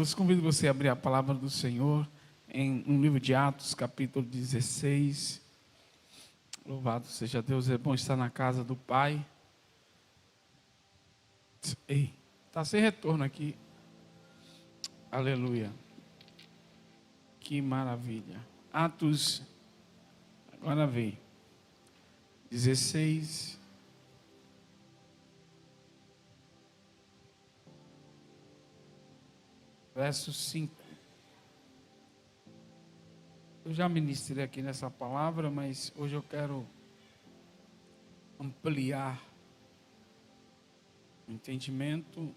Deus, convido você a abrir a palavra do Senhor no livro de Atos, capítulo 16. Louvado seja Deus, é bom estar na casa do Pai. Ei, está sem retorno aqui. Aleluia. Que maravilha. Atos, agora vem. 16. Verso 5. Eu já ministrei aqui nessa palavra, mas hoje eu quero ampliar o entendimento,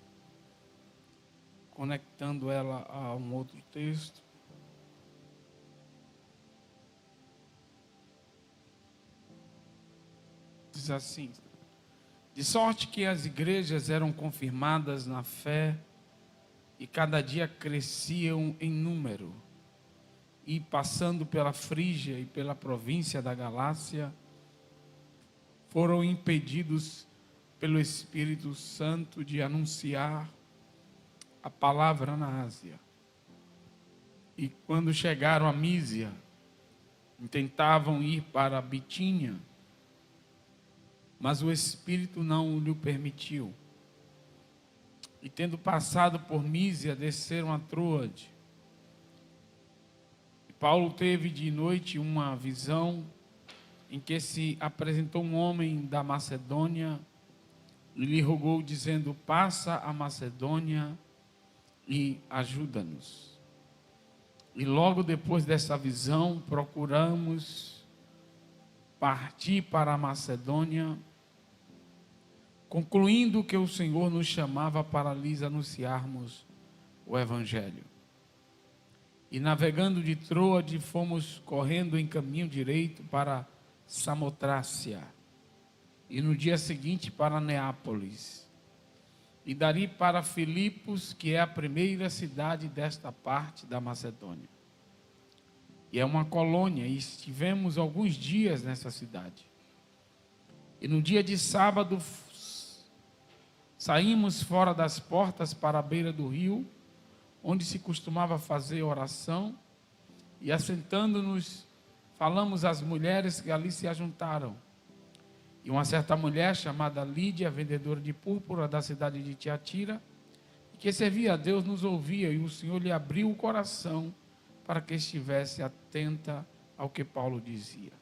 conectando ela a um outro texto. Diz assim: de sorte que as igrejas eram confirmadas na fé e cada dia cresciam em número, e passando pela Frígia e pela província da Galácia, foram impedidos pelo Espírito Santo de anunciar a palavra na Ásia. E quando chegaram a Mísia, tentavam ir para Bitínia, mas o Espírito não lhe permitiu. E tendo passado por Mísia, desceram a Troade. E Paulo teve de noite uma visão em que se apresentou um homem da Macedônia e lhe rogou, dizendo: passa a Macedônia e ajuda-nos. E logo depois dessa visão, procuramos partir para a Macedônia, concluindo que o Senhor nos chamava para lhes anunciarmos o Evangelho. E navegando de Troade, fomos correndo em caminho direito para Samotrácia, e no dia seguinte para Neápolis, e dali para Filipos, que é a primeira cidade desta parte da Macedônia. E é uma colônia, e estivemos alguns dias nessa cidade. E no dia de sábado, saímos fora das portas para a beira do rio, onde se costumava fazer oração, e assentando-nos, falamos às mulheres que ali se ajuntaram. E uma certa mulher chamada Lídia, vendedora de púrpura da cidade de Tiatira, que servia a Deus, nos ouvia, e o Senhor lhe abriu o coração para que estivesse atenta ao que Paulo dizia.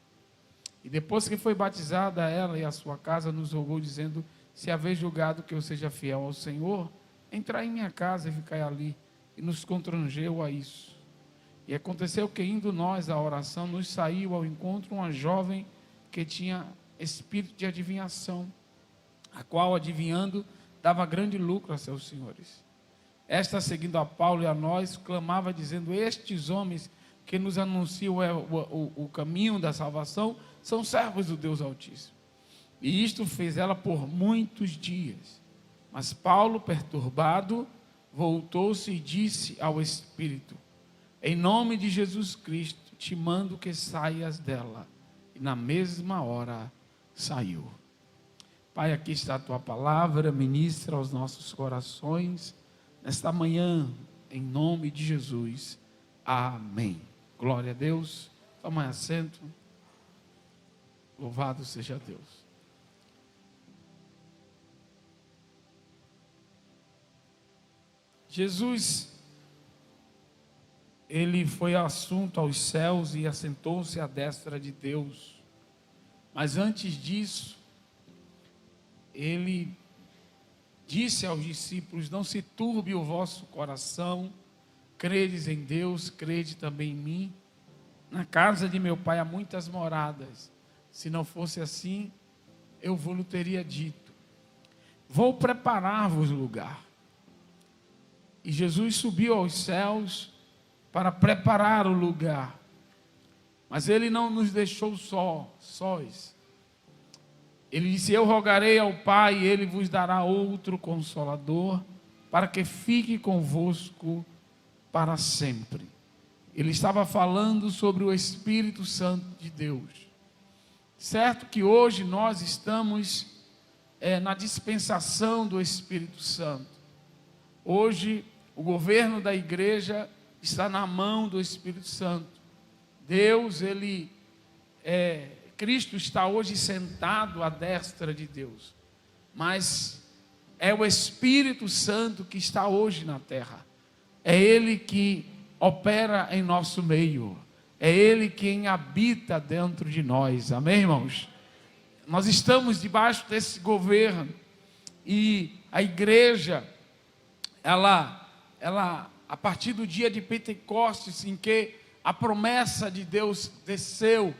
E depois que foi batizada, ela e a sua casa nos rogou, dizendo: se haver julgado que eu seja fiel ao Senhor, entrai em minha casa e ficai ali. E nos constrangeu a isso. E aconteceu que, indo nós à oração, nos saiu ao encontro uma jovem que tinha espírito de adivinhação, a qual, adivinhando, dava grande lucro a seus senhores. Esta, seguindo a Paulo e a nós, clamava, dizendo: estes homens que nos anunciam o caminho da salvação são servos do Deus Altíssimo. E isto fez ela por muitos dias. Mas Paulo, perturbado, voltou-se e disse ao Espírito: em nome de Jesus Cristo, te mando que saias dela. E na mesma hora saiu. Pai, aqui está a tua palavra, ministra aos nossos corações nesta manhã, em nome de Jesus. Amém. Glória a Deus. Toma assento. Louvado seja Deus. Jesus, ele foi assunto aos céus e assentou-se à destra de Deus. Mas antes disso, ele disse aos discípulos: não se turbe o vosso coração, credes em Deus, crede também em mim. Na casa de meu pai há muitas moradas. Se não fosse assim, eu vos teria dito: vou preparar-vos lugar. E Jesus subiu aos céus para preparar o lugar. Mas ele não nos deixou sós. Ele disse: eu rogarei ao Pai, e ele vos dará outro Consolador, para que fique convosco para sempre. Ele estava falando sobre o Espírito Santo de Deus. Certo que hoje nós estamos na dispensação do Espírito Santo. Hoje O governo da igreja está na mão do Espírito Santo. Deus, Cristo está hoje sentado à destra de Deus, mas é o Espírito Santo que está hoje na terra. É Ele que opera em nosso meio. É Ele quem habita dentro de nós. Amém, irmãos? Nós estamos debaixo desse governo. E a igreja, ela, a partir do dia de Pentecostes, em que a promessa de Deus desceu,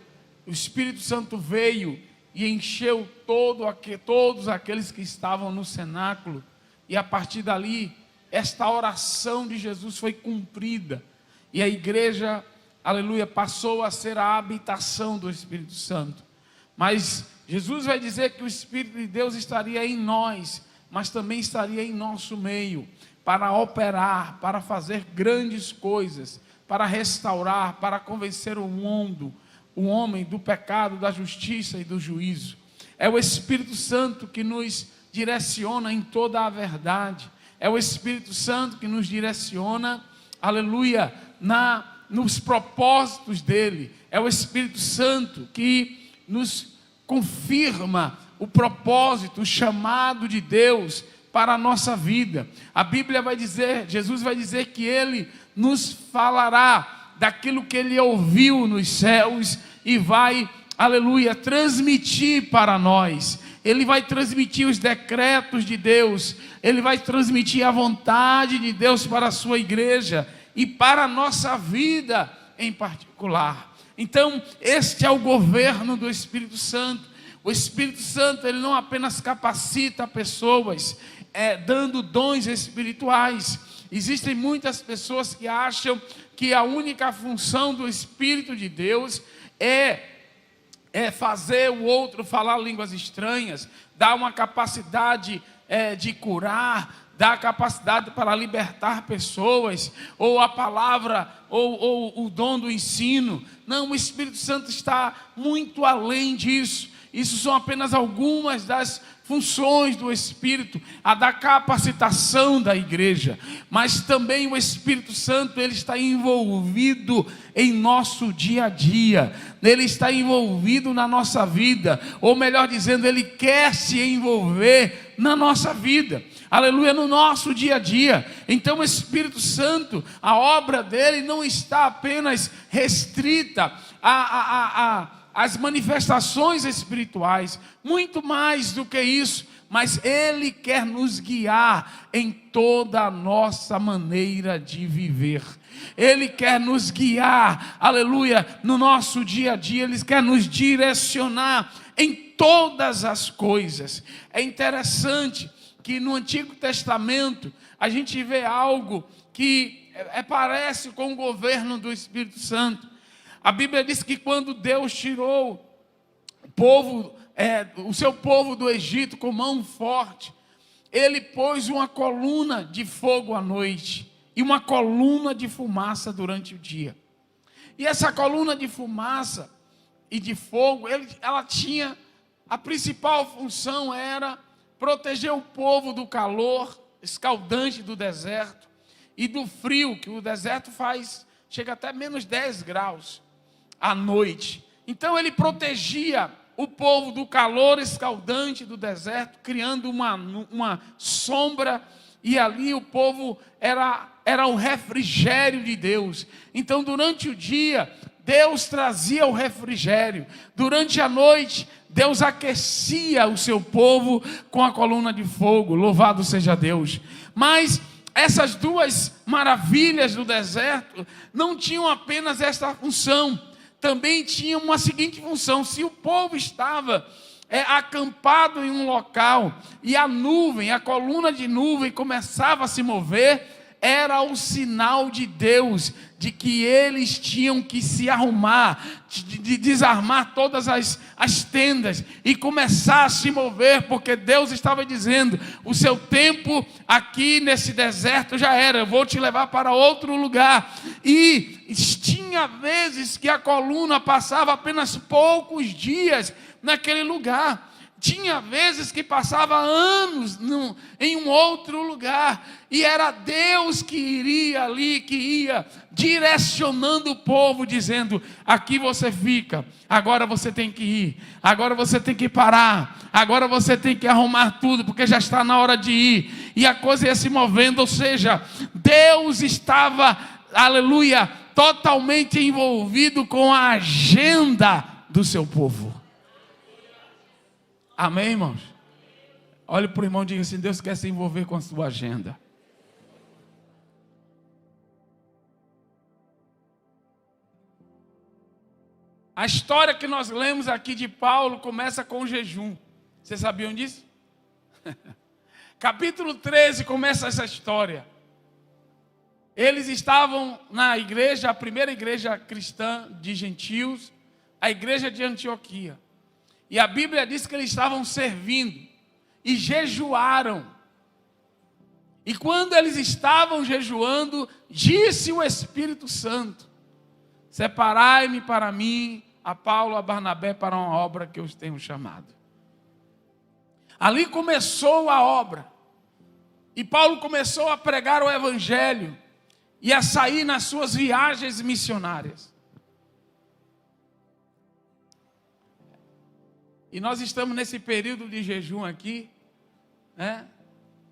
o Espírito Santo veio e encheu todos aqueles que estavam no cenáculo. E a partir dali, esta oração de Jesus foi cumprida. E a igreja, aleluia, passou a ser a habitação do Espírito Santo. Mas Jesus vai dizer que o Espírito de Deus estaria em nós, mas também estaria em nosso meio, para operar, para fazer grandes coisas, para restaurar, para convencer o homem do pecado, da justiça e do juízo. É o Espírito Santo que nos direciona em toda a verdade. É o Espírito Santo que nos direciona, aleluia, nos propósitos dele. É o Espírito Santo que nos confirma o propósito, o chamado de Deus para a nossa vida. A Bíblia vai dizer, Jesus vai dizer que Ele nos falará daquilo que Ele ouviu nos céus e vai, aleluia, transmitir para nós. Ele vai transmitir os decretos de Deus, Ele vai transmitir a vontade de Deus para a sua igreja e para a nossa vida em particular. Então, este é o governo do Espírito Santo. O Espírito Santo, ele não apenas capacita pessoas, dando dons espirituais. Existem muitas pessoas que acham que a única função do Espírito de Deus é fazer o outro falar línguas estranhas, dar uma capacidade de curar, dar capacidade para libertar pessoas, ou a palavra, ou o dom do ensino. Não, o Espírito Santo está muito além disso. Isso são apenas algumas das funções do Espírito, a da capacitação da igreja, mas também o Espírito Santo, ele está envolvido em nosso dia a dia, ele está envolvido na nossa vida, ou melhor dizendo, ele quer se envolver na nossa vida, aleluia, no nosso dia a dia. Então o Espírito Santo, a obra dele não está apenas restrita as manifestações espirituais, muito mais do que isso, mas Ele quer nos guiar em toda a nossa maneira de viver. Ele quer nos guiar, aleluia, no nosso dia a dia. Ele quer nos direcionar em todas as coisas. É interessante que no Antigo Testamento a gente vê algo que parece com o governo do Espírito Santo. A Bíblia diz que quando Deus tirou o seu povo do Egito com mão forte, Ele pôs uma coluna de fogo à noite e uma coluna de fumaça durante o dia. E essa coluna de fumaça e de fogo, ela tinha, a principal função era proteger o povo do calor escaldante do deserto e do frio, que o deserto chega até menos 10 graus. À noite. Então ele protegia o povo do calor escaldante do deserto, criando uma sombra, e ali o povo era o refrigério de Deus. Então durante o dia Deus trazia o refrigério, durante a noite Deus aquecia o seu povo com a coluna de fogo. Louvado seja Deus. Mas essas duas maravilhas do deserto não tinham apenas esta função, também tinha uma seguinte função: se o povo estava acampado em um local e a coluna de nuvem começava a se mover, era o sinal de Deus de que eles tinham que se arrumar, de desarmar todas as tendas e começar a se mover, porque Deus estava dizendo: o seu tempo aqui nesse deserto já era, eu vou te levar para outro lugar. E tinha vezes que a coluna passava apenas poucos dias naquele lugar. Tinha vezes que passava anos em um outro lugar, e era Deus que iria ali, que ia direcionando o povo, dizendo: aqui você fica, agora você tem que ir, agora você tem que parar, agora você tem que arrumar tudo, porque já está na hora de ir. E a coisa ia se movendo, ou seja, Deus estava, aleluia, totalmente envolvido com a agenda do seu povo. Amém, irmãos? Olhe para o irmão e diga assim: Deus quer se envolver com a sua agenda. A história que nós lemos aqui de Paulo começa com o jejum. Vocês sabiam disso? Capítulo 13 começa essa história. Eles estavam na igreja, a primeira igreja cristã de gentios, a igreja de Antioquia. E a Bíblia diz que eles estavam servindo e jejuaram. E quando eles estavam jejuando, disse o Espírito Santo: separai-me para mim, a Paulo, a Barnabé, para uma obra que eu os tenho chamado. Ali começou a obra. E Paulo começou a pregar o Evangelho e a sair nas suas viagens missionárias. E nós estamos nesse período de jejum aqui, né?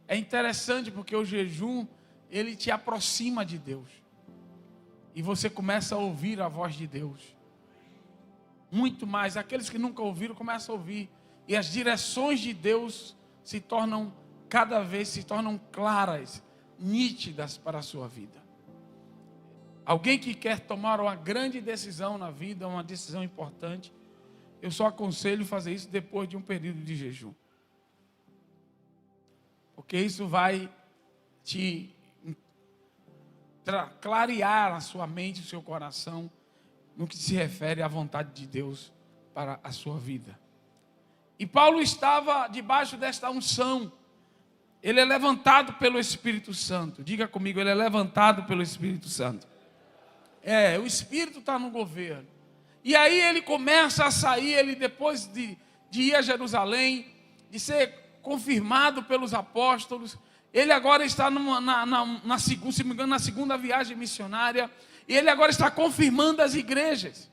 É interessante porque o jejum, ele te aproxima de Deus. E você começa a ouvir a voz de Deus. Muito mais. Aqueles que nunca ouviram, começam a ouvir. E as direções de Deus cada vez se tornam claras, nítidas para a sua vida. Alguém que quer tomar uma grande decisão na vida, uma decisão importante, eu só aconselho fazer isso depois de um período de jejum. Porque isso vai te clarear a sua mente, o seu coração, no que se refere à vontade de Deus para a sua vida. E Paulo estava debaixo desta unção. Ele é levantado pelo Espírito Santo. Diga comigo, ele é levantado pelo Espírito Santo. O Espírito está no governo. E aí ele começa a sair, ele depois de ir a Jerusalém, de ser confirmado pelos apóstolos, ele agora está se me engano, na segunda viagem missionária, e ele agora está confirmando as igrejas.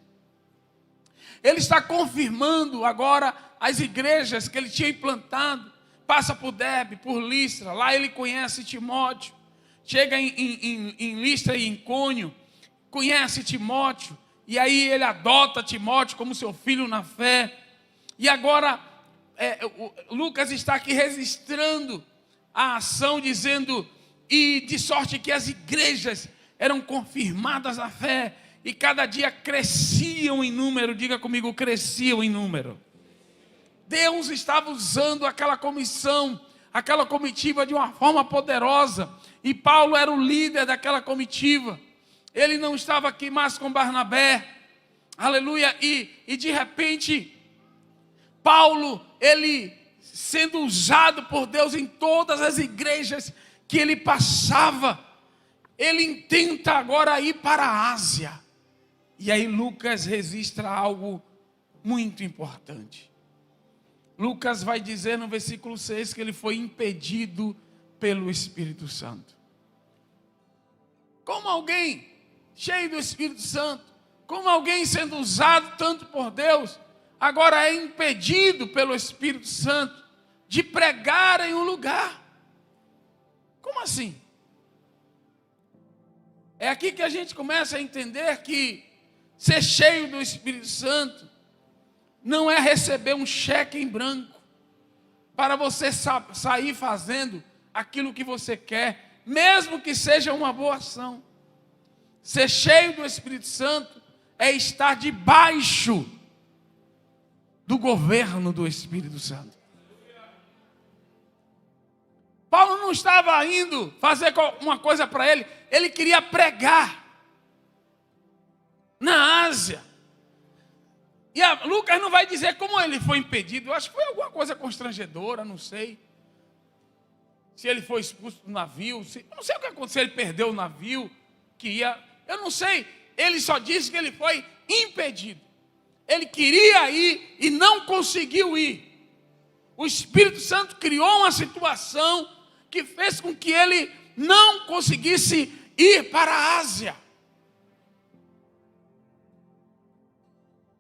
Ele está confirmando agora as igrejas que ele tinha implantado. Passa por Derbe, por Listra, lá ele conhece Timóteo, chega em Listra e em Icônio, conhece Timóteo, e aí ele adota Timóteo como seu filho na fé. E agora Lucas está aqui registrando a ação, dizendo: e de sorte que as igrejas eram confirmadas na fé, e cada dia cresciam em número. Diga comigo, cresciam em número. Deus estava usando aquela comissão, aquela comitiva de uma forma poderosa, e Paulo era o líder daquela comitiva. Ele não estava aqui mais com Barnabé, aleluia, e de repente, Paulo, ele sendo usado por Deus em todas as igrejas que ele passava, ele tenta agora ir para a Ásia. E aí Lucas registra algo muito importante. Lucas vai dizer no versículo 6 que ele foi impedido pelo Espírito Santo. Como alguém cheio do Espírito Santo, como alguém sendo usado tanto por Deus, agora é impedido pelo Espírito Santo de pregar em um lugar? Como assim? É aqui que a gente começa a entender que ser cheio do Espírito Santo não é receber um cheque em branco para você sair fazendo aquilo que você quer, mesmo que seja uma boa ação. Ser cheio do Espírito Santo é estar debaixo do governo do Espírito Santo. Paulo não estava indo fazer uma coisa para ele, ele queria pregar na Ásia. E Lucas não vai dizer como ele foi impedido. Eu acho que foi alguma coisa constrangedora, não sei. Se ele foi expulso do navio, eu não sei o que aconteceu, ele perdeu o navio que ia, eu não sei. Ele só disse que ele foi impedido. Ele queria ir e não conseguiu ir. O Espírito Santo criou uma situação que fez com que ele não conseguisse ir para a Ásia.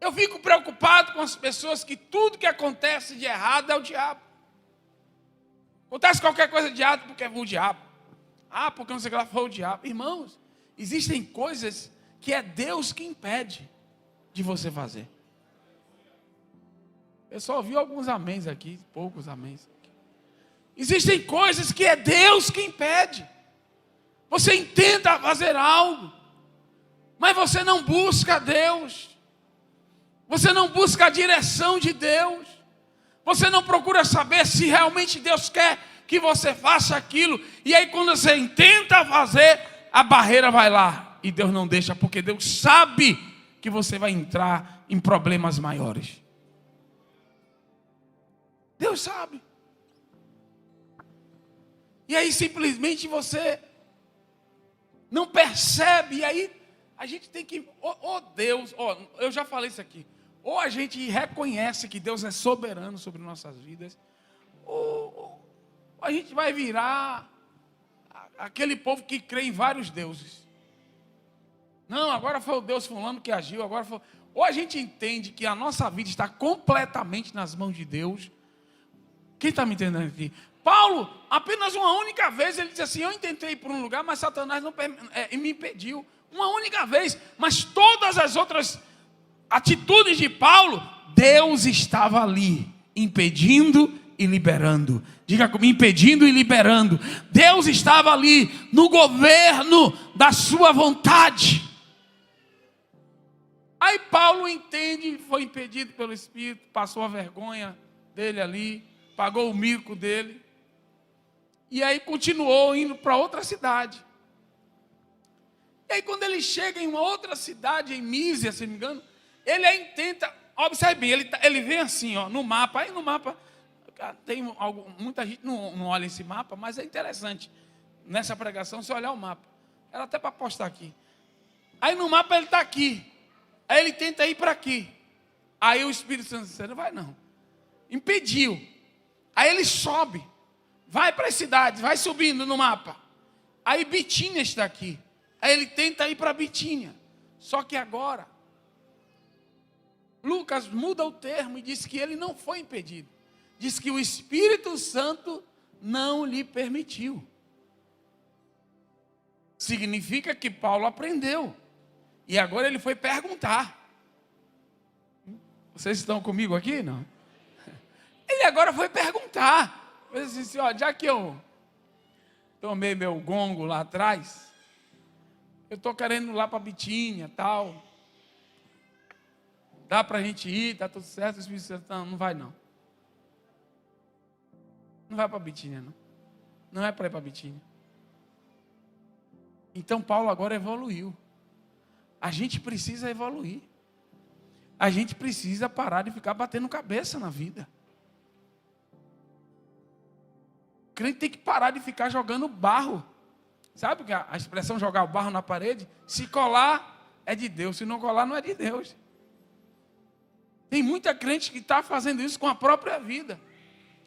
Eu fico preocupado com as pessoas que tudo que acontece de errado é o diabo. Acontece qualquer coisa de errado porque é o diabo. Ah, porque não sei o que lá foi o diabo. Irmãos, existem coisas que é Deus que impede de você fazer. Eu só ouvi alguns améns aqui, poucos améns. Existem coisas que é Deus que impede. Você intenta fazer algo, mas você não busca Deus. Você não busca a direção de Deus. Você não procura saber se realmente Deus quer que você faça aquilo. E aí quando você tenta fazer, a barreira vai lá. E Deus não deixa, porque Deus sabe que você vai entrar em problemas maiores. Deus sabe. E aí simplesmente você não percebe. E aí a gente tem que... Deus, eu já falei isso aqui. Ou a gente reconhece que Deus é soberano sobre nossas vidas, ou a gente vai virar aquele povo que crê em vários deuses. Não, agora foi o Deus fulano que agiu, agora foi... Ou a gente entende que a nossa vida está completamente nas mãos de Deus. Quem está me entendendo aqui? Paulo, apenas uma única vez, ele disse assim, eu tentei ir por um lugar, mas Satanás não me impediu. Uma única vez, mas todas as outras atitudes de Paulo, Deus estava ali, impedindo e liberando. Diga comigo, impedindo e liberando. Deus estava ali, no governo da sua vontade. Aí Paulo entende, foi impedido pelo Espírito, passou a vergonha dele ali, pagou o mico dele, e aí continuou indo para outra cidade. E aí quando ele chega em uma outra cidade, em Mísia, se não me engano, ele aí tenta, observe bem, ele vem assim, ó, no mapa, aí no mapa, tem muita gente não olha esse mapa, mas é interessante, nessa pregação, você olhar o mapa, era até para postar aqui, aí no mapa ele está aqui, aí ele tenta ir para aqui, aí o Espírito Santo disse, não vai não, impediu, aí ele sobe, vai para as cidades, vai subindo no mapa, aí Bitínia está aqui, aí ele tenta ir para Bitínia, só que agora, Lucas muda o termo e diz que ele não foi impedido. Diz que o Espírito Santo não lhe permitiu. Significa que Paulo aprendeu. E agora ele foi perguntar. Vocês estão comigo aqui? Não? Ele agora foi perguntar. Ele disse assim, ó, já que eu tomei meu gongo lá atrás, eu estou querendo ir lá para Bitínia, tal. Dá para a gente ir, está tudo certo, o Espírito Santo não vai não. Não vai para Bitínia não. Não é para ir para Bitínia. Então Paulo agora evoluiu. A gente precisa evoluir. A gente precisa parar de ficar batendo cabeça na vida. O crente tem que parar de ficar jogando barro. Sabe a expressão jogar o barro na parede? Se colar é de Deus, se não colar não é de Deus. Tem muita crente que está fazendo isso com a própria vida.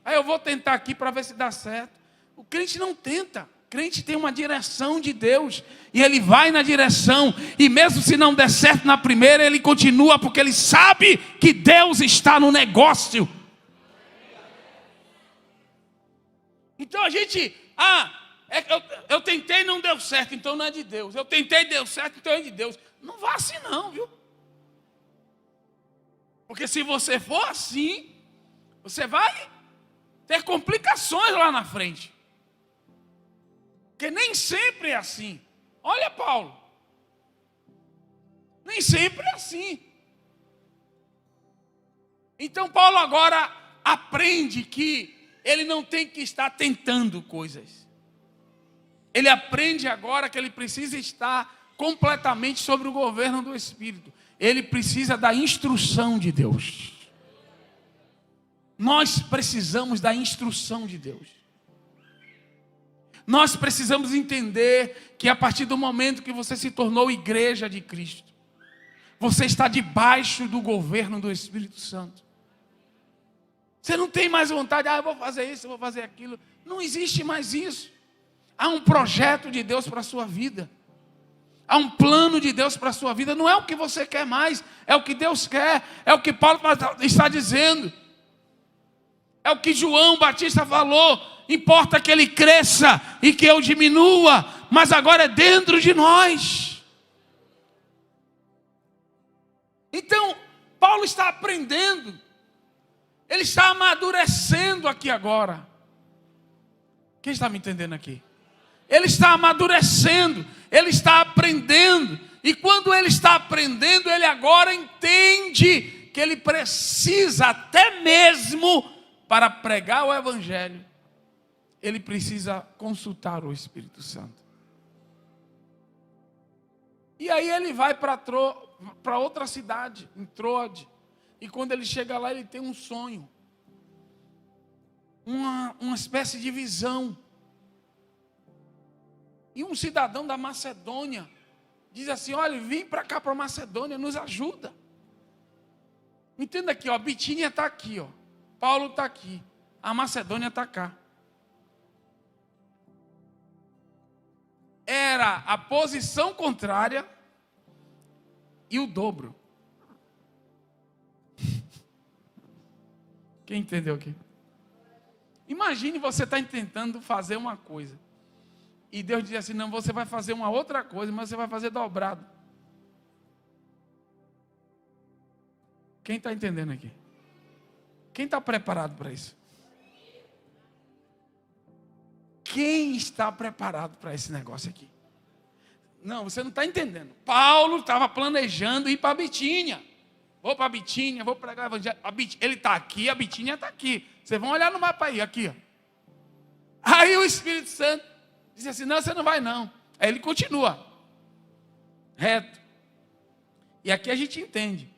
Aí eu vou tentar aqui para ver se dá certo. O crente não tenta. O crente tem uma direção de Deus. E ele vai na direção. E mesmo se não der certo na primeira, ele continua porque ele sabe que Deus está no negócio. Então a gente... eu tentei e não deu certo, então não é de Deus. Eu tentei e deu certo, então é de Deus. Não vá assim não, viu? Porque se você for assim, você vai ter complicações lá na frente. Porque nem sempre é assim. Olha Paulo. Nem sempre é assim. Então Paulo agora aprende que ele não tem que estar tentando coisas. Ele aprende agora que ele precisa estar completamente sobre o governo do Espírito. Ele precisa da instrução de Deus. Nós precisamos da instrução de Deus. Nós precisamos entender que a partir do momento que você se tornou igreja de Cristo, você está debaixo do governo do Espírito Santo. Você não tem mais vontade, eu vou fazer isso, eu vou fazer aquilo. Não existe mais isso. Há um projeto de Deus para a sua vida. Há um plano de Deus para a sua vida. Não é o que você quer mais, é o que Deus quer. É o que Paulo está dizendo. É o que João Batista falou. Importa que ele cresça e que eu diminua, mas agora é dentro de nós. Então, Paulo está aprendendo. Ele está amadurecendo aqui agora. Quem está me entendendo aqui? Ele está amadurecendo, ele está aprendendo. E quando ele está aprendendo, ele agora entende que ele precisa, até mesmo para pregar o evangelho, ele precisa consultar o Espírito Santo. E aí ele vai para outra cidade, em Troade. E quando ele chega lá, ele tem um sonho. Uma espécie de visão. E um cidadão da Macedônia diz assim: olha, vem para cá, para a Macedônia, nos ajuda. Entenda aqui, ó, Bitínia está aqui, ó. Paulo está aqui. A Macedônia está cá. Era a posição contrária e o dobro. Quem entendeu aqui? Imagine você está tentando fazer uma coisa. E Deus diz assim: não, você vai fazer uma outra coisa, mas você vai fazer dobrado. Quem está entendendo aqui? Quem está preparado para isso? Quem está preparado para esse negócio aqui? Não, você não está entendendo. Paulo estava planejando ir para Bitínia. Vou para Bitínia, vou pregar o evangelho. Ele está aqui, a Bitínia está aqui. Vocês vão olhar no mapa aí, aqui, ó. Aí o Espírito Santo disse assim: não, você não vai não. Aí ele continua reto. E aqui a gente entende.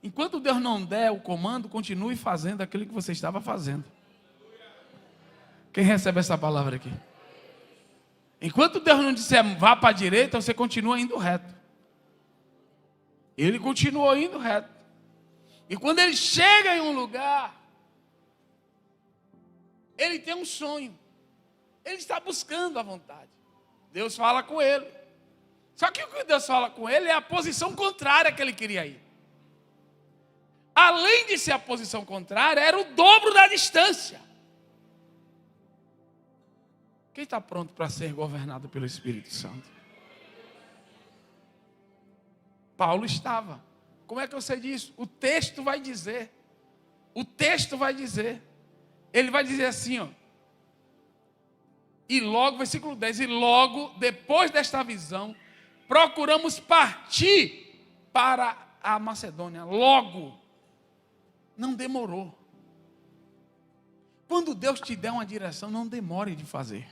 Enquanto Deus não der o comando, continue fazendo aquilo que você estava fazendo. Quem recebe essa palavra aqui? Enquanto Deus não disser vá para a direita, você continua indo reto. Ele continuou indo reto. E quando ele chega em um lugar, ele tem um sonho. Ele está buscando a vontade. Deus fala com ele. Só que o que Deus fala com ele é a posição contrária que ele queria ir. Além de ser a posição contrária, era o dobro da distância. Quem está pronto para ser governado pelo Espírito Santo? Paulo estava. Como é que eu sei disso? O texto vai dizer. O texto vai dizer. Ele vai dizer assim, ó. E logo, versículo 10, e logo, depois desta visão, procuramos partir para a Macedônia. Logo. Não demorou. Quando Deus te der uma direção, não demore de fazer.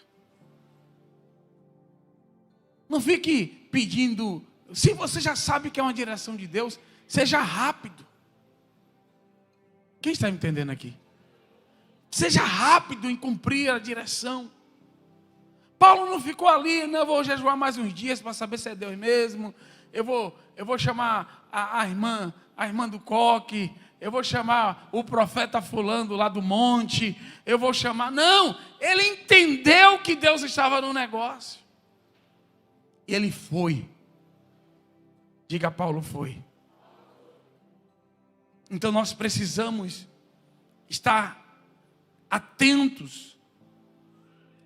Não fique pedindo. Se você já sabe que é uma direção de Deus, seja rápido. Quem está me entendendo aqui? Seja rápido em cumprir a direção. Paulo não ficou ali, não, eu vou jejuar mais uns dias para saber se é Deus mesmo. Eu vou chamar a irmã do coque. Eu vou chamar o profeta fulano lá do monte. Eu vou chamar. Não, ele entendeu que Deus estava no negócio. E ele foi. Diga, Paulo foi. Então nós precisamos estar atentos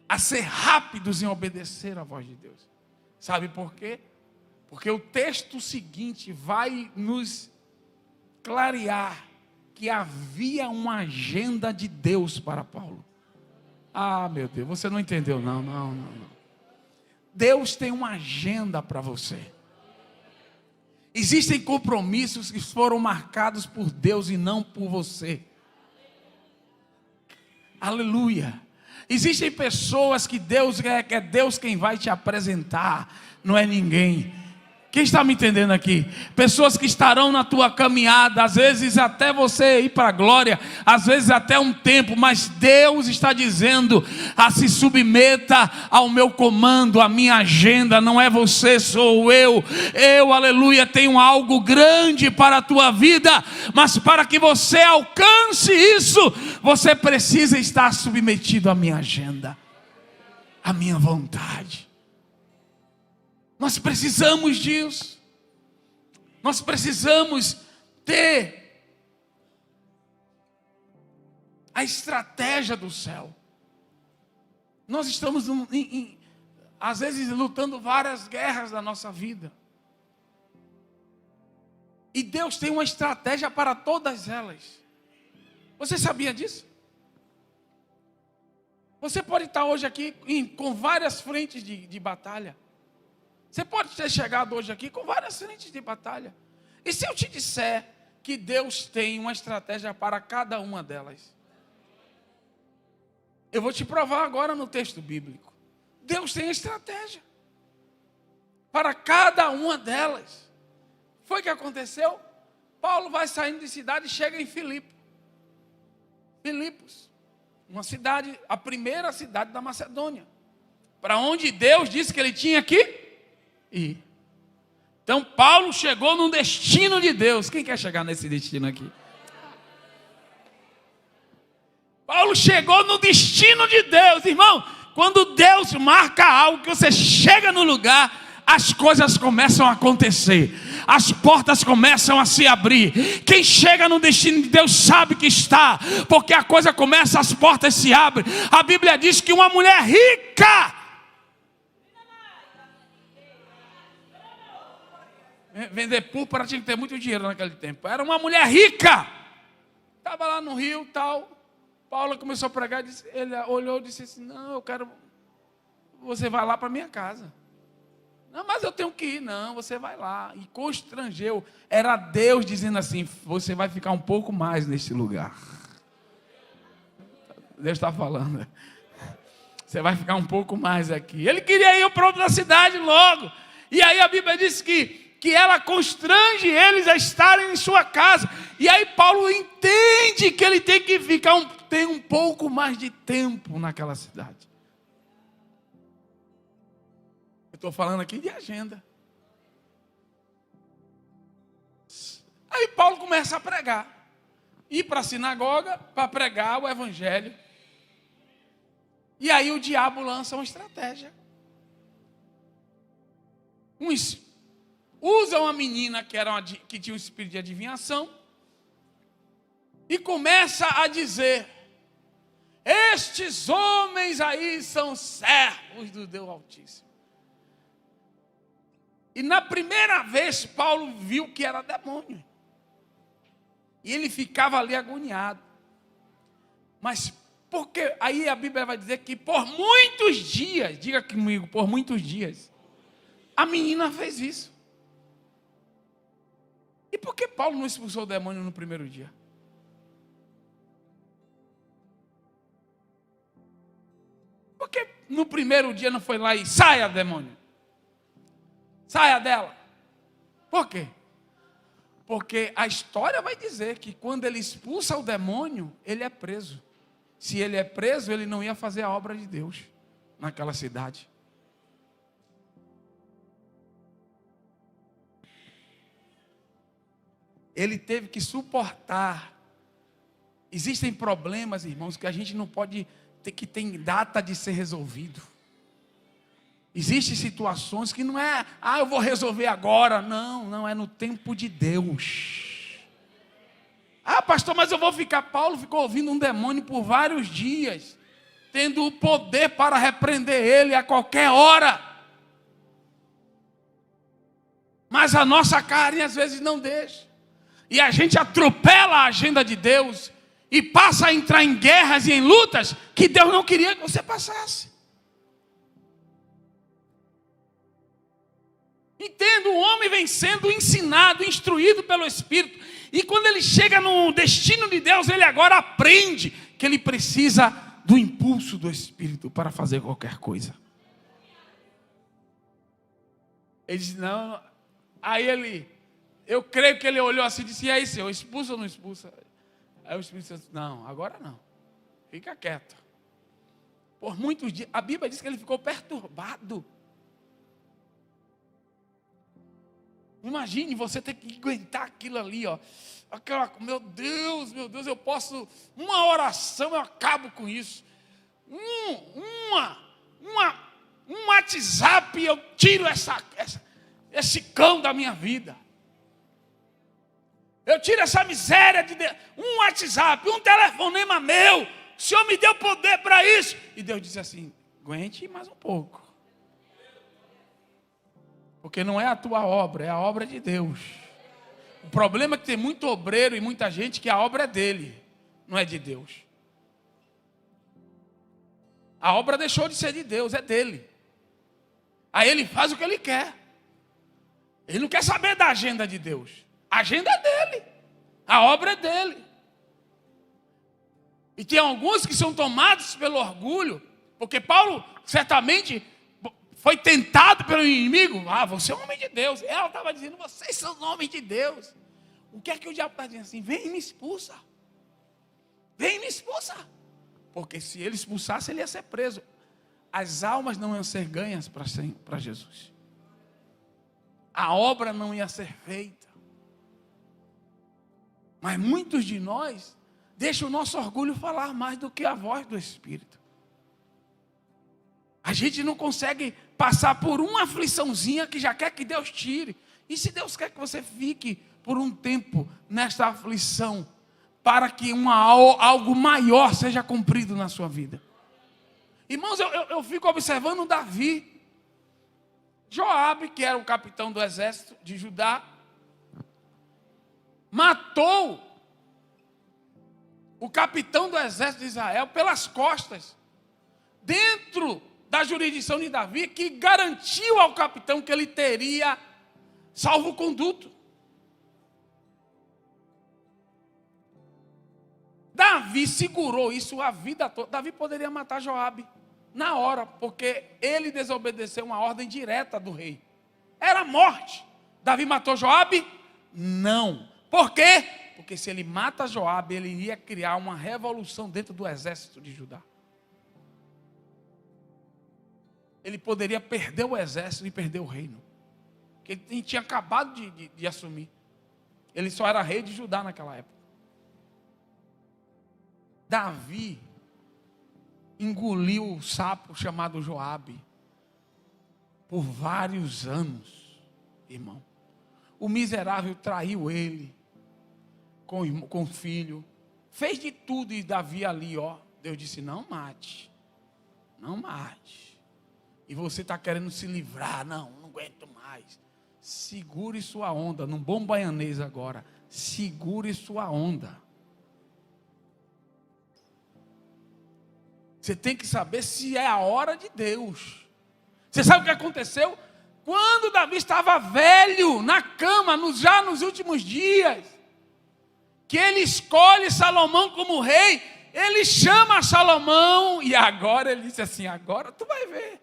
a ser rápidos em obedecer à voz de Deus. Sabe por quê? Porque o texto seguinte vai nos clarear que havia uma agenda de Deus para Paulo. Ah, meu Deus, você não entendeu, não. Deus tem uma agenda para você. Existem compromissos que foram marcados por Deus e não por você. Aleluia. Existem pessoas que Deus é Deus quem vai te apresentar, não é ninguém. Quem está me entendendo aqui? Pessoas que estarão na tua caminhada, às vezes até você ir para a glória, às vezes até um tempo, mas Deus está dizendo: se submeta ao meu comando, à minha agenda. Não é você, sou eu. Eu, aleluia, tenho algo grande para a tua vida, mas para que você alcance isso, você precisa estar submetido à minha agenda, à minha vontade. Nós precisamos disso. Nós precisamos ter a estratégia do céu. Nós estamos, às vezes, lutando várias guerras da nossa vida. E Deus tem uma estratégia para todas elas. Você sabia disso? Você pode estar hoje aqui com várias frentes de batalha. Você pode ter chegado hoje aqui com várias frentes de batalha. E se eu te disser que Deus tem uma estratégia para cada uma delas? Eu vou te provar agora no texto bíblico. Deus tem estratégia para cada uma delas. Foi o que aconteceu? Paulo vai saindo de cidade e chega em Filipos, uma cidade, a primeira cidade da Macedônia, para onde Deus disse que ele tinha que ir. Então Paulo chegou no destino de Deus. Quem quer chegar nesse destino aqui? Paulo chegou no destino de Deus. Irmão, quando Deus marca algo, que você chega no lugar, as coisas começam a acontecer, as portas começam a se abrir. Quem chega no destino de Deus sabe que está, porque a coisa começa, as portas se abrem. A Bíblia diz que uma mulher rica, vender púrpura tinha que ter muito dinheiro naquele tempo. Era uma mulher rica, estava lá no rio, tal. Paulo começou a pregar, ele olhou e disse assim: não, eu quero, você vai lá para minha casa. Não, mas eu tenho que ir. Não, você vai lá. E constrangeu. Era Deus dizendo assim: você vai ficar um pouco mais neste lugar. Deus está falando. Você vai ficar um pouco mais aqui. Ele queria ir para outra cidade logo. E aí a Bíblia diz que ela constrange eles a estarem em sua casa. E aí Paulo entende que ele tem que ficar tem um pouco mais de tempo naquela cidade. Eu estou falando aqui de agenda. Aí Paulo começa a pregar. Ir para a sinagoga para pregar o evangelho. E aí o diabo lança uma estratégia. Usa uma menina que tinha um espírito de adivinhação e começa a dizer: estes homens aí são servos do Deus Altíssimo. E na primeira vez Paulo viu que era demônio. E ele ficava ali agoniado. Mas porque aí a Bíblia vai dizer que por muitos dias, diga comigo, por muitos dias, a menina fez isso. E por que Paulo não expulsou o demônio no primeiro dia? Por que no primeiro dia não foi lá e saia, demônio? Saia dela. Por quê? Porque a história vai dizer que quando ele expulsa o demônio, ele é preso. Se ele é preso, ele não ia fazer a obra de Deus naquela cidade. Ele teve que suportar. Existem problemas, irmãos, que a gente não pode ter, que tem data de ser resolvido. Existem situações que não é, eu vou resolver agora. Não é no tempo de Deus. Pastor, mas eu vou ficar. Paulo ficou ouvindo um demônio por vários dias, tendo o poder para repreender ele a qualquer hora. Mas a nossa carne às vezes não deixa. E a gente atropela a agenda de Deus e passa a entrar em guerras e em lutas que Deus não queria que você passasse. Entendo, o homem vem sendo ensinado, instruído pelo Espírito. E quando ele chega no destino de Deus, ele agora aprende que ele precisa do impulso do Espírito para fazer qualquer coisa. Ele diz: não, Aí eu creio que ele olhou assim e disse: e aí, senhor, expulsa ou não expulsa? Aí o Espírito Santo disse: não, agora não. Fica quieto. Por muitos dias, a Bíblia diz que ele ficou perturbado. Imagine você ter que aguentar aquilo ali, ó. Meu Deus, eu posso. Uma oração eu acabo com isso. Um WhatsApp eu tiro esse cão da minha vida. Eu tiro essa miséria de Deus. Um WhatsApp, um telefonema meu. O Senhor me deu poder para isso. E Deus disse assim: aguente mais um pouco. Porque não é a tua obra, é a obra de Deus. O problema é que tem muito obreiro e muita gente que a obra é dele, não é de Deus. A obra deixou de ser de Deus, é dele. Aí ele faz o que ele quer. Ele não quer saber da agenda de Deus. A agenda é dele. A obra é dele. E tem alguns que são tomados pelo orgulho, porque Paulo certamente foi tentado pelo inimigo. Você é um homem de Deus. Ela estava dizendo: vocês são homens de Deus. O que é que o diabo está dizendo assim? Vem e me expulsa. Vem e me expulsa. Porque se ele expulsasse, ele ia ser preso. As almas não iam ser ganhas para Jesus. A obra não ia ser feita. Mas muitos de nós deixam o nosso orgulho falar mais do que a voz do Espírito. A gente não consegue passar por uma afliçãozinha que já quer que Deus tire. E se Deus quer que você fique por um tempo nesta aflição, para que algo maior seja cumprido na sua vida? Irmãos, eu fico observando Davi. Joabe, que era o capitão do exército de Judá, matou o capitão do exército de Israel pelas costas, dentro da jurisdição de Davi, que garantiu ao capitão que ele teria salvo-conduto. Davi segurou isso a vida toda. Davi poderia matar Joabe na hora, porque ele desobedeceu uma ordem direta do rei. Era morte. Davi matou Joabe? Não. Por quê? Porque se ele mata Joabe, ele iria criar uma revolução dentro do exército de Judá. Ele poderia perder o exército e perder o reino, que ele tinha acabado de assumir. Ele só era rei de Judá naquela época. Davi engoliu o sapo chamado Joabe por vários anos, irmão. O miserável traiu ele com o filho, fez de tudo, e Davi ali, Deus disse: não mate, não mate. E você está querendo se livrar? Não aguento mais. Segure sua onda, num bom baianês agora, segure sua onda. Você tem que saber se é a hora de Deus. Você sabe o que aconteceu? Quando Davi estava velho, na cama, já nos últimos dias, que ele escolhe Salomão como rei, ele chama Salomão, e agora ele disse assim: agora tu vai ver.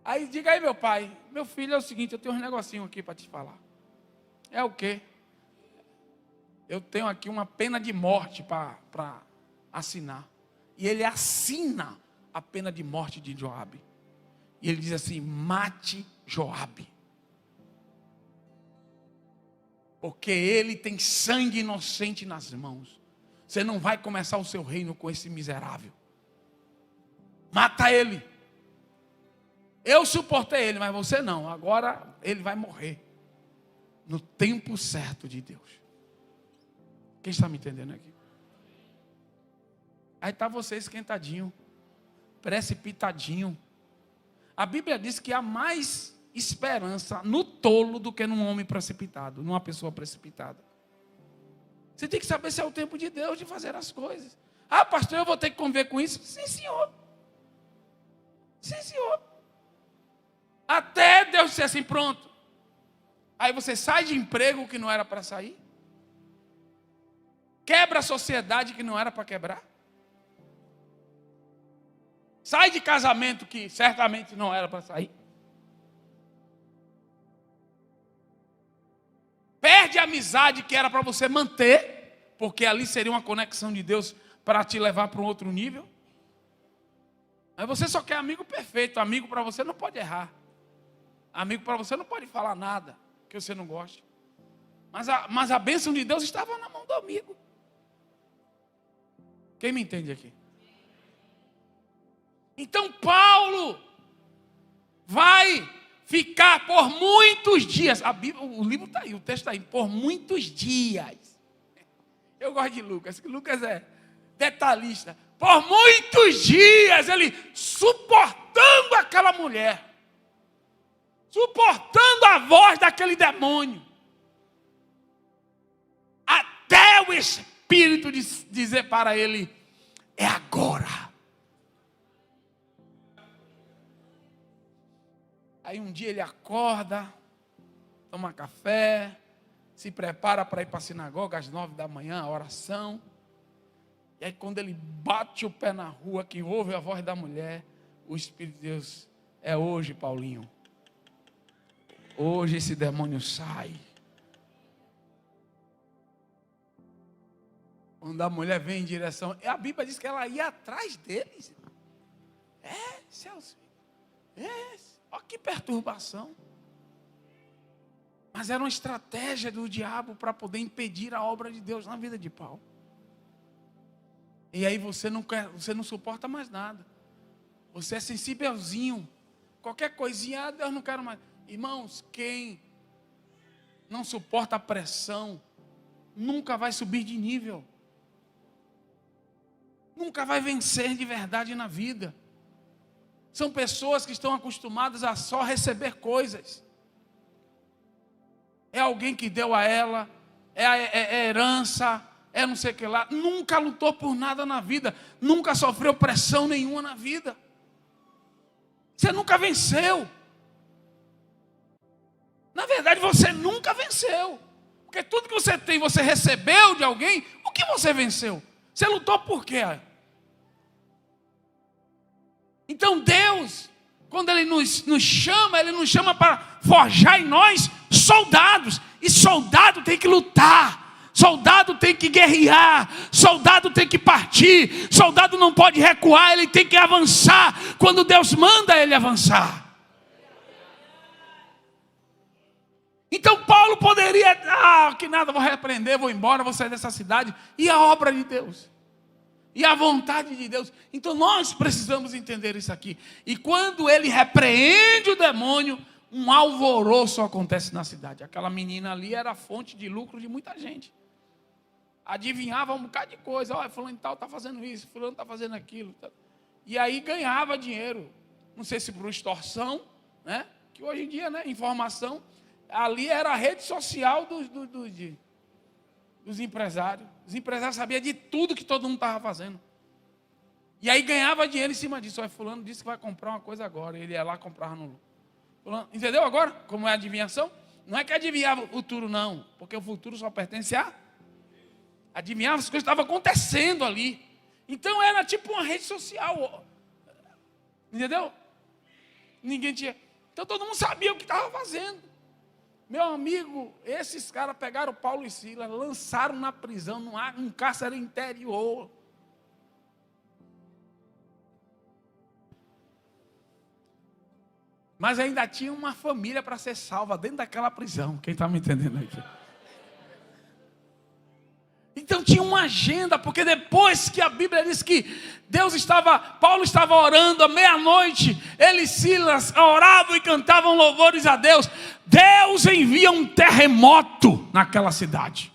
Aí diga aí, meu pai: meu filho, é o seguinte, eu tenho um negocinho aqui para te falar. É o quê? Eu tenho aqui uma pena de morte para assinar. E ele assina a pena de morte de Joabe. E ele diz assim: mate Joabe, porque ele tem sangue inocente nas mãos. Você não vai começar o seu reino com esse miserável. Mata ele. Eu suportei ele, mas você não. Agora ele vai morrer no tempo certo de Deus. Quem está me entendendo aqui? Aí está você esquentadinho, precipitadinho. A Bíblia diz que há mais esperança no tolo do que num homem precipitado, numa pessoa precipitada. Você tem que saber se é o tempo de Deus de fazer as coisas. Ah, pastor, eu vou ter que conviver com isso? Sim, senhor. Sim, senhor. Até Deus dizer assim: pronto. Aí você sai de emprego que não era para sair. Quebra a sociedade que não era para quebrar. Sai de casamento que certamente não era para sair. amizade que era para você manter, porque ali seria uma conexão de Deus para te levar para um outro nível. Mas você só quer amigo perfeito. Amigo para você não pode errar. Amigo para você não pode falar nada que você não goste. Mas a bênção de Deus estava na mão do amigo. Quem me entende aqui? Então Paulo vai ficar por muitos dias. O livro está aí, o texto está aí. Por muitos dias. Eu gosto de Lucas. Lucas é detalhista. Por muitos dias ele suportando aquela mulher. Suportando a voz daquele demônio. Até o Espírito dizer para ele: é agora. Aí um dia ele acorda, toma café, se prepara para ir para a sinagoga às 9 da manhã, a oração. E aí quando ele bate o pé na rua, que ouve a voz da mulher, o Espírito de Deus: é hoje, Paulinho. Hoje esse demônio sai. Quando a mulher vem em direção, a Bíblia diz que ela ia atrás deles. Celso. Olha que perturbação. Mas era uma estratégia do diabo para poder impedir a obra de Deus na vida de Paulo. E aí você não suporta mais nada. Você é sensívelzinho. Qualquer coisinha, Deus não quero mais. Irmãos, quem não suporta a pressão nunca vai subir de nível. Nunca vai vencer de verdade na vida. São pessoas que estão acostumadas a só receber coisas. É alguém que deu a ela, é herança, é não sei o que lá. Nunca lutou por nada na vida, nunca sofreu pressão nenhuma na vida. Você nunca venceu. Na verdade, você nunca venceu. Porque tudo que você tem, você recebeu de alguém. O que você venceu? Você lutou por quê? Então Deus, quando Ele nos chama para forjar em nós soldados. E soldado tem que lutar. Soldado tem que guerrear. Soldado tem que partir. Soldado não pode recuar, ele tem que avançar quando Deus manda ele avançar. Então Paulo poderia, que nada, vou repreender, vou embora, vou sair dessa cidade. E a obra de Deus? E a vontade de Deus? Então nós precisamos entender isso aqui. E quando ele repreende o demônio, um alvoroço acontece na cidade. Aquela menina ali era a fonte de lucro de muita gente. Adivinhava um bocado de coisa. Olha, fulano tal está fazendo isso, fulano está fazendo aquilo. E aí ganhava dinheiro. Não sei se por extorsão, né? Que hoje em dia, né, informação. Ali era a rede social dos empresários. Os empresários sabiam de tudo que todo mundo estava fazendo. E aí ganhava dinheiro em cima disso. Olha, fulano disse que vai comprar uma coisa agora. Ele ia lá comprar no fulano. Entendeu agora como é a adivinhação? Não é que adivinhava o futuro, não. Porque o futuro só pertence a... Adivinhava as coisas que estavam acontecendo ali. Então era tipo uma rede social. Entendeu? Ninguém tinha... Então todo mundo sabia o que estava fazendo. Meu amigo, esses caras pegaram Paulo e Silas, lançaram na prisão, num cárcere interior. Mas ainda tinha uma família para ser salva dentro daquela prisão. Quem está me entendendo aqui? Então tinha uma agenda, porque depois que a Bíblia diz que Paulo estava orando à meia-noite, ele e Silas oravam e cantavam louvores a Deus. Deus envia um terremoto naquela cidade.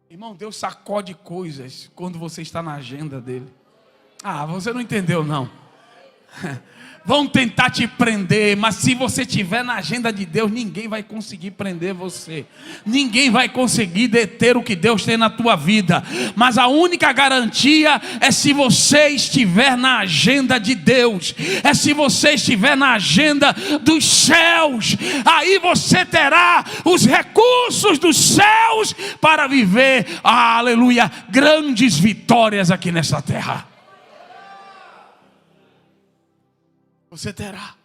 Irmão, Deus sacode coisas quando você está na agenda dele. Você não entendeu não. Vão tentar te prender, mas se você estiver na agenda de Deus, ninguém vai conseguir prender você. Ninguém vai conseguir deter o que Deus tem na tua vida. Mas a única garantia é se você estiver na agenda de Deus. É se você estiver na agenda dos céus. Aí você terá os recursos dos céus para viver, aleluia, grandes vitórias aqui nessa terra. Você terá.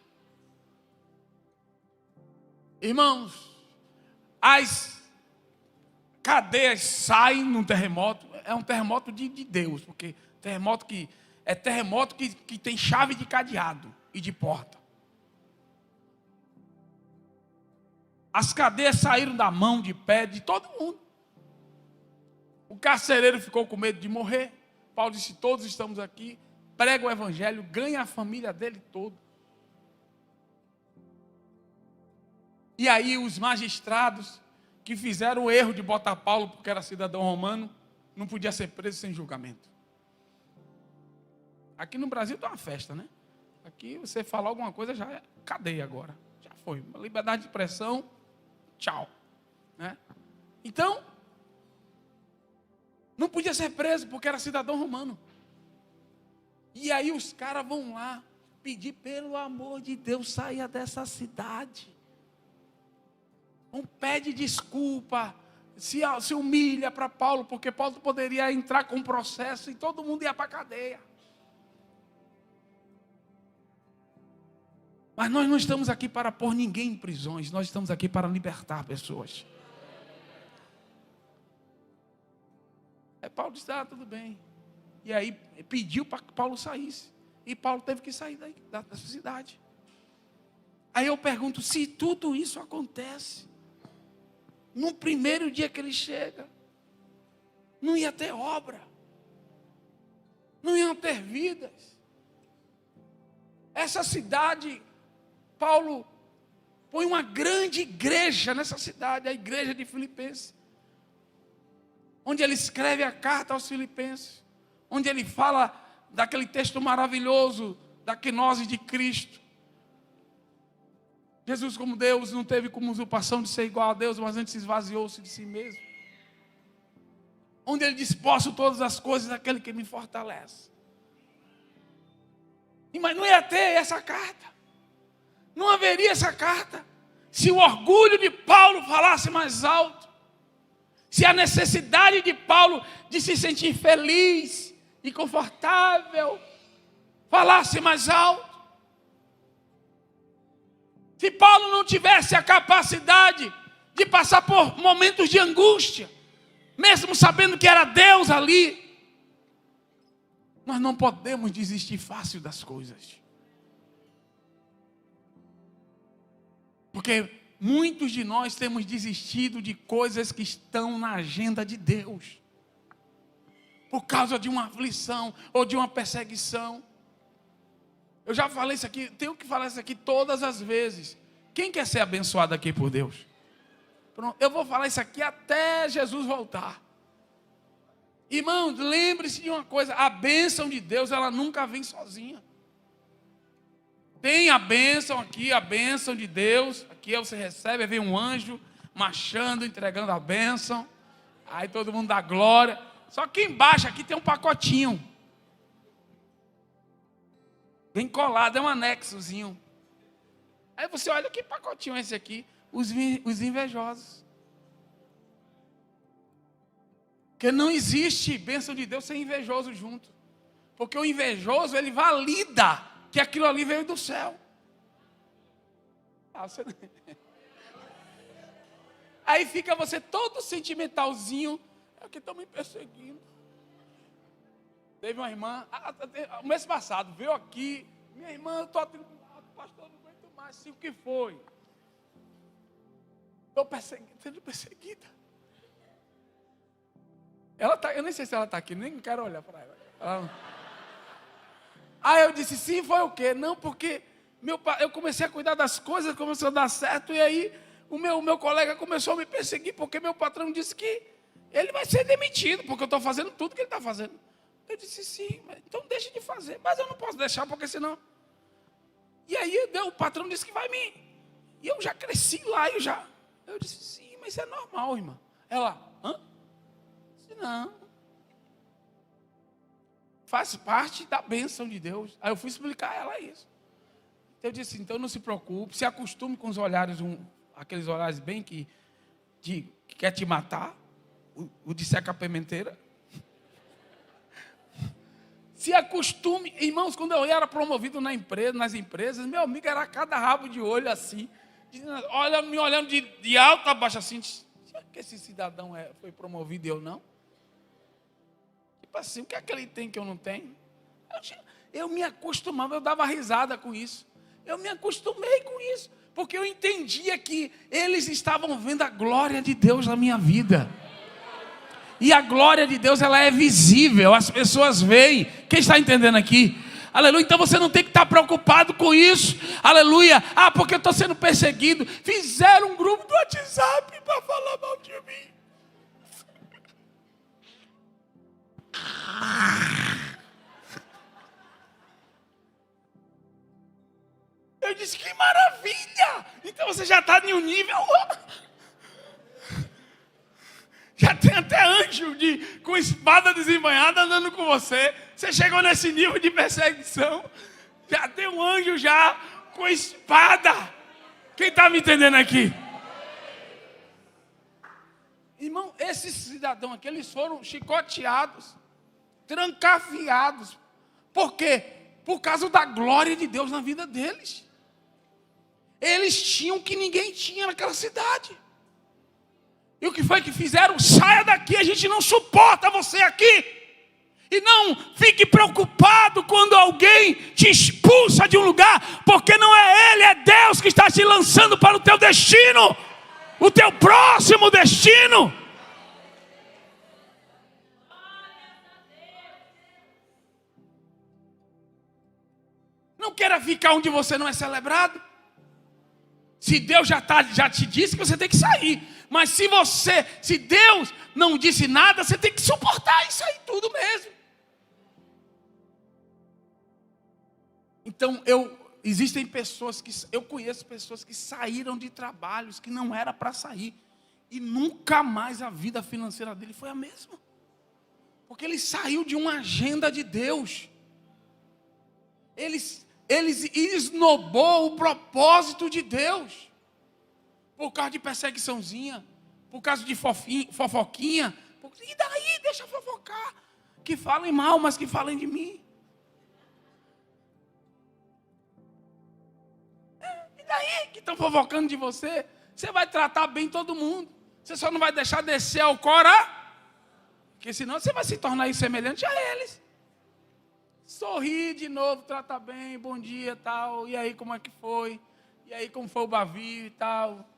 Irmãos, as cadeias saem num terremoto. É um terremoto de Deus, porque terremoto que tem chave de cadeado e de porta. As cadeias saíram da mão, de pé, de todo mundo. O carcereiro ficou com medo de morrer. Paulo disse: todos estamos aqui, prega o evangelho, ganha a família dele toda. E aí os magistrados que fizeram o erro de botar Paulo, porque era cidadão romano, não podia ser preso sem julgamento. Aqui no Brasil tem uma festa, né? Aqui você falar alguma coisa já é cadeia agora. Já foi. Liberdade de expressão, tchau. Né? Então, não podia ser preso porque era cidadão romano. E aí os caras vão lá pedir, pelo amor de Deus, saia dessa cidade. Não pede desculpa, se humilha para Paulo, porque Paulo poderia entrar com processo e todo mundo ia para a cadeia. Mas nós não estamos aqui para pôr ninguém em prisões, nós estamos aqui para libertar pessoas. Aí Paulo disse: tudo bem. E aí pediu para que Paulo saísse. E Paulo teve que sair da cidade. Aí eu pergunto: se tudo isso acontece, no primeiro dia que ele chega, não ia ter obra, não iam ter vidas. Essa cidade, Paulo põe uma grande igreja nessa cidade, a igreja de Filipenses, onde ele escreve a carta aos Filipenses, onde ele fala daquele texto maravilhoso da quenose de Cristo. Jesus, como Deus, não teve como usurpação de ser igual a Deus, mas antes esvaziou-se de si mesmo. Onde ele diz: posso todas as coisas daquele que me fortalece. Mas não ia ter essa carta. Não haveria essa carta se o orgulho de Paulo falasse mais alto. Se a necessidade de Paulo de se sentir feliz e confortável falasse mais alto. Se Paulo não tivesse a capacidade de passar por momentos de angústia, mesmo sabendo que era Deus ali, nós não podemos desistir fácil das coisas. Porque muitos de nós temos desistido de coisas que estão na agenda de Deus, por causa de uma aflição ou de uma perseguição. Eu já falei isso aqui, tenho que falar isso aqui todas as vezes. Quem quer ser abençoado aqui por Deus? Pronto, eu vou falar isso aqui até Jesus voltar. Irmãos, lembre-se de uma coisa: a bênção de Deus, ela nunca vem sozinha. Tem a bênção aqui, a bênção de Deus. Aqui você recebe, vem um anjo marchando, entregando a bênção. Aí todo mundo dá glória. Só que embaixo aqui tem um pacotinho. Bem colado, é um anexozinho. Aí você olha: que pacotinho é esse aqui? Os invejosos. Porque não existe bênção de Deus sem invejoso junto. Porque o invejoso, ele valida que aquilo ali veio do céu. Aí fica você todo sentimentalzinho. É que estão me perseguindo. Teve uma irmã, o mês passado, veio aqui: minha irmã, eu estou atribulado, pastor, não aguento mais. Sim, o que foi? Estou sendo perseguida. Ela tá, eu nem sei se ela está aqui, nem quero olhar para ela. Aí eu disse: sim, foi o quê? Não, porque eu comecei a cuidar das coisas, começou a dar certo, e aí o meu colega começou a me perseguir, porque meu patrão disse que ele vai ser demitido, porque eu estou fazendo tudo que ele está fazendo. Eu disse: sim, então deixa de fazer. Mas eu não posso deixar, porque senão... E aí o patrão disse que vai me... E eu já cresci lá, eu disse: sim, mas isso é normal, irmã. Ela: hã? Eu disse: não. Faz parte da bênção de Deus. Aí eu fui explicar a ela isso. Eu disse: então não se preocupe, se acostume com os olhares, aqueles olhares bem que quer te matar, o de seca pimenteira. Se acostume, irmãos, quando eu era promovido nas empresas, meu amigo, era cada rabo de olho assim. Olha, me olhando de alto a baixo assim, será que esse cidadão foi promovido e eu não? Tipo assim, o que é que ele tem que eu não tenho? Eu me acostumava, eu dava risada com isso. Eu me acostumei com isso, porque eu entendia que eles estavam vendo a glória de Deus na minha vida. E a glória de Deus, ela é visível, as pessoas veem. Quem está entendendo aqui? Aleluia. Então você não tem que estar preocupado com isso. Aleluia. Ah, porque eu estou sendo perseguido. Fizeram um grupo do WhatsApp para falar mal de mim. Eu disse, que maravilha. Então você já está em um nível... Já tem até anjo com espada desembanhada andando com você. Você chegou nesse nível de perseguição. Já tem um anjo já com espada. Quem está me entendendo aqui? Irmão, esses cidadãos aqui, eles foram chicoteados, trancafiados. Por quê? Por causa da glória de Deus na vida deles. Eles tinham o que ninguém tinha naquela cidade. E o que foi que fizeram? Saia daqui, a gente não suporta você aqui. E não fique preocupado quando alguém te expulsa de um lugar, porque não é ele, é Deus que está te lançando para o teu destino, o teu próximo destino. Não queira ficar onde você não é celebrado. Se Deus já te disse que você tem que sair. Mas se Deus não disse nada, você tem que suportar isso aí tudo mesmo. Então, existem pessoas eu conheço pessoas que saíram de trabalhos que não era para sair. E nunca mais a vida financeira dele foi a mesma. Porque ele saiu de uma agenda de Deus. Eles esnobou o propósito de Deus. Por causa de perseguiçãozinha, por causa de fofoquinha. E daí, deixa eu fofocar. Que falem mal, mas que falem de mim. E daí, que estão fofocando de você? Você vai tratar bem todo mundo. Você só não vai deixar descer ao Corá. Porque senão você vai se tornar semelhante a eles. Sorri de novo, trata bem, bom dia, tal. E aí, como é que foi? E aí, como foi o bavio e tal.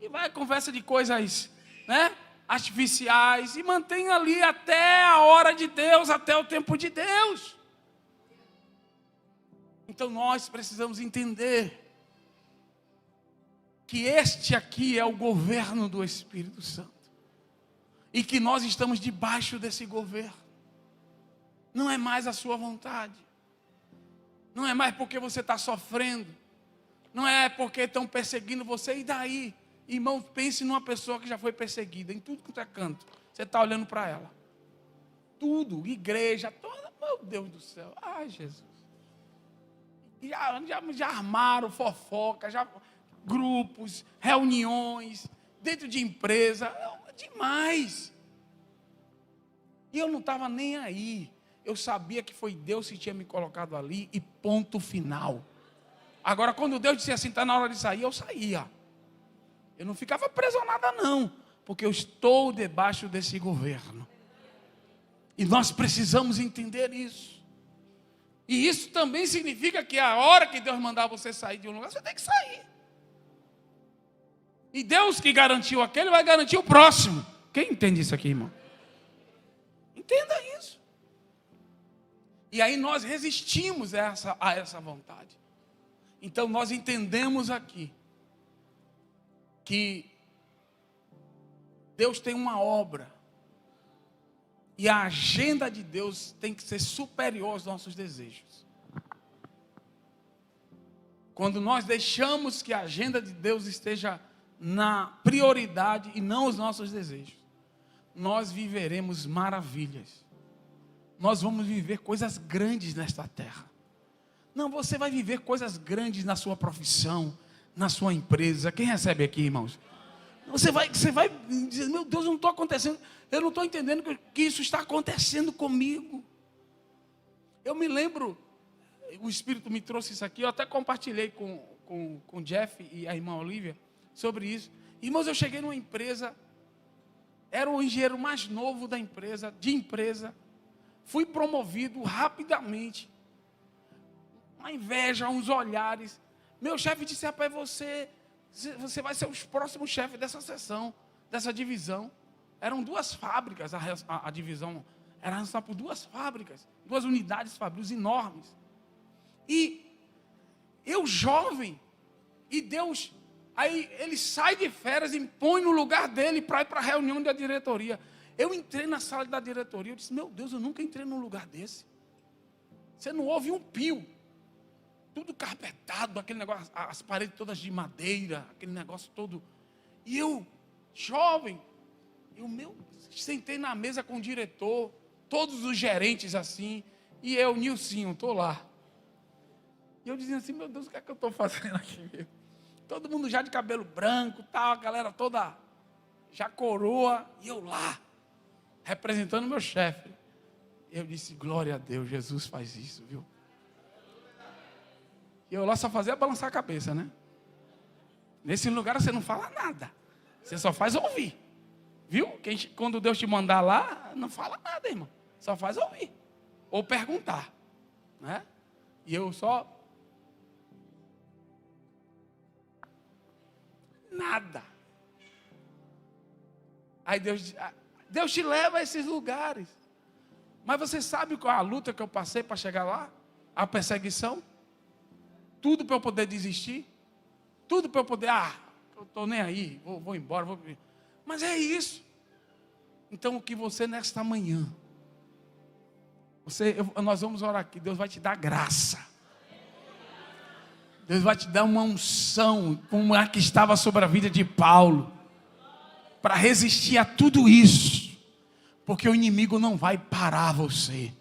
E vai conversa de coisas, né, artificiais. E mantém ali até a hora de Deus, até o tempo de Deus. Então nós precisamos entender que este aqui é o governo do Espírito Santo. E que nós estamos debaixo desse governo. Não é mais a sua vontade. Não é mais porque você está sofrendo. Não é porque estão perseguindo você. E daí? Irmão, pense numa pessoa que já foi perseguida. Em tudo quanto é canto. Você está olhando para ela. Tudo. Igreja. Toda. Meu Deus do céu. Ai, Jesus. Já armaram fofoca. Grupos. Reuniões. Dentro de empresa. Demais. E eu não estava nem aí. Eu sabia que foi Deus que tinha me colocado ali e ponto final. Agora, quando Deus disse assim, está na hora de sair, eu saía. Eu não ficava preso a nada não, porque eu estou debaixo desse governo. E nós precisamos entender isso. E isso também significa que a hora que Deus mandar você sair de um lugar, você tem que sair. E Deus que garantiu aquele, vai garantir o próximo. Quem entende isso aqui, irmão? Entenda isso. E aí nós resistimos a essa vontade. Então nós entendemos aqui que Deus tem uma obra. E a agenda de Deus tem que ser superior aos nossos desejos. Quando nós deixamos que a agenda de Deus esteja na prioridade e não os nossos desejos, nós viveremos maravilhas. Nós vamos viver coisas grandes nesta terra. Não, você vai viver coisas grandes na sua profissão, na sua empresa. Quem recebe aqui, irmãos? Você vai dizer, meu Deus, não estou acontecendo. Eu não estou entendendo que isso está acontecendo comigo. Eu me lembro, o Espírito me trouxe isso aqui, eu até compartilhei com com o Jeff e a irmã Olivia sobre isso. Irmãos, eu cheguei numa empresa, era o engenheiro mais novo da empresa, fui promovido rapidamente. Uma inveja, uns olhares. Meu chefe disse: rapaz, você vai ser o próximo chefe dessa seção, dessa divisão. Eram 2 fábricas, a divisão era responsável por 2 fábricas, 2 unidades fabris enormes. E eu jovem, e Deus, aí ele sai de férias e me põe no lugar dele para ir para a reunião da diretoria. Eu entrei na sala da diretoria, eu disse: meu Deus, eu nunca entrei num lugar desse. Você não ouve um pio. Tudo carpetado, aquele negócio, as paredes todas de madeira, aquele negócio todo. E eu, jovem, sentei na mesa com o diretor, todos os gerentes assim, e eu, Nilcinho, estou lá. E eu dizia assim: meu Deus, o que é que eu estou fazendo aqui? Todo mundo já de cabelo branco, tal, a galera toda já coroa, e eu lá, representando meu chefe. Eu disse: glória a Deus, Jesus faz isso, viu? E eu lá só fazia balançar a cabeça, né? Nesse lugar você não fala nada, você só faz ouvir. Viu? Quando Deus te mandar lá, não fala nada, irmão. Só faz ouvir. Ou perguntar. Né? E eu só... nada. Aí Deus te leva a esses lugares. Mas você sabe qual é a luta que eu passei para chegar lá? A perseguição? Tudo para eu poder desistir? Tudo para eu poder... eu estou nem aí, vou embora, Mas é isso. Então, o que você nesta manhã, nós vamos orar aqui. Deus vai te dar graça. Deus vai te dar uma unção, como a que estava sobre a vida de Paulo, para resistir a tudo isso. Porque o inimigo não vai parar você.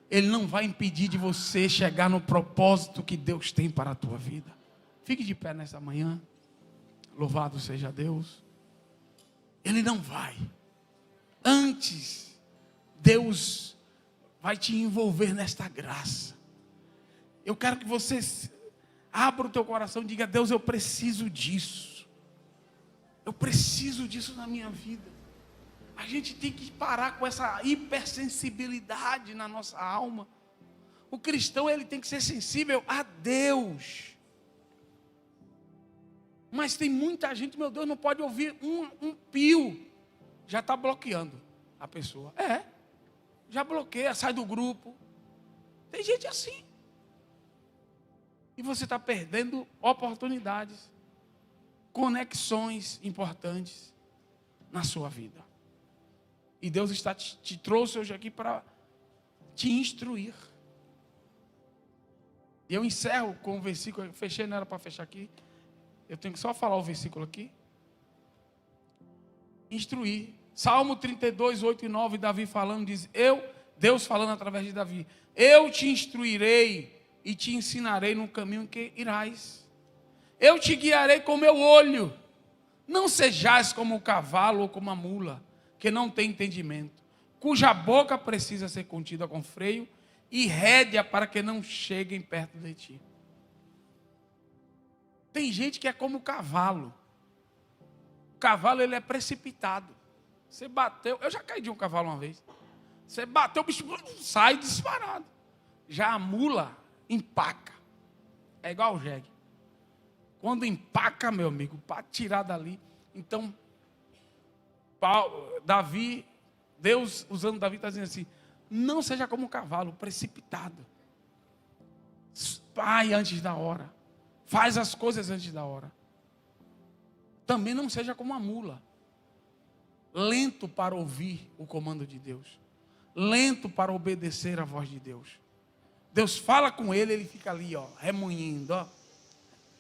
Ele não vai impedir de você chegar no propósito que Deus tem para a tua vida. Fique de pé nessa manhã. Louvado seja Deus. Ele não vai. Antes, Deus vai te envolver nesta graça. Eu quero que você abra o teu coração e diga: Deus, eu preciso disso. Eu preciso disso na minha vida. A gente tem que parar com essa hipersensibilidade na nossa alma. O cristão, ele tem que ser sensível a Deus. Mas tem muita gente, meu Deus, não pode ouvir um pio. Já está bloqueando a pessoa. Já bloqueia, sai do grupo. Tem gente assim. E você está perdendo oportunidades, conexões importantes na sua vida. E Deus te trouxe hoje aqui para te instruir. E eu encerro com o versículo, eu fechei, não era para fechar aqui. Eu tenho que só falar o versículo aqui. Instruir. Salmo 32, 8 e 9, Davi falando, diz: Deus falando através de Davi: eu te instruirei e te ensinarei no caminho em que irás. Eu te guiarei com meu olho. Não sejais como o cavalo ou como a mula, que não tem entendimento, cuja boca precisa ser contida com freio e rédea para que não cheguem perto de ti. Tem gente que é como o cavalo. O cavalo, ele é precipitado. Você bateu, eu já caí de um cavalo uma vez. Você bateu, o bicho sai disparado. Já a mula empaca. É igual o jegue. Quando empaca, meu amigo, para tirar dali. Então, Deus usando Davi está dizendo assim: não seja como um cavalo precipitado. Vai antes da hora. Faz as coisas antes da hora. Também não seja como uma mula, lento para ouvir o comando de Deus, lento para obedecer a voz de Deus. Deus fala com ele, ele fica ali, remoinhando.